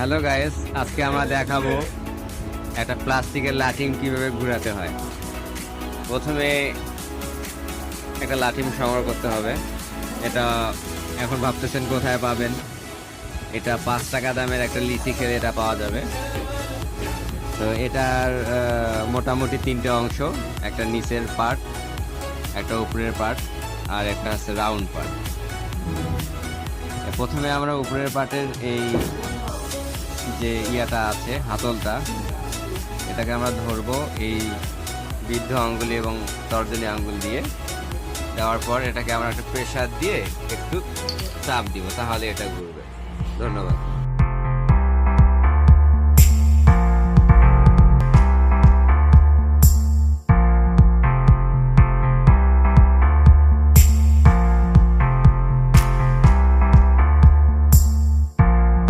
Hello guys, আজকে আমরা দেখাবো একটা প্লাস্টিকের লাঠিম কিভাবে ঘোরাতে হয়। প্রথমে একটা লাঠিম সংগ্রহ করতে হবে। এটা এখন ভাবতেছেন কোথায় পাবেন। এটা 5 টাকা দামের একটা লিচি খেলে এটা পাওয়া যাবে। তো এটার মোটামুটি 3টে অংশ, একটা নিচের পার্ট, একটা উপরের পার্ট, আর একটা আছে রাউন্ড পার্ট। প্রথমে আমরা উপরের পার্টের এই যে ইয়াটা আছে, হাতলটা, এটাকে আমরা ধরবো এই বৃদ্ধ আঙ্গুল এবং তর্জনী আঙ্গুল দিয়ে। দেওয়ার পর এটাকে আমরা একটা প্রেসার দিয়ে একটু চাপ দিব, তাহলে এটা ঘুরবে। ধন্যবাদ।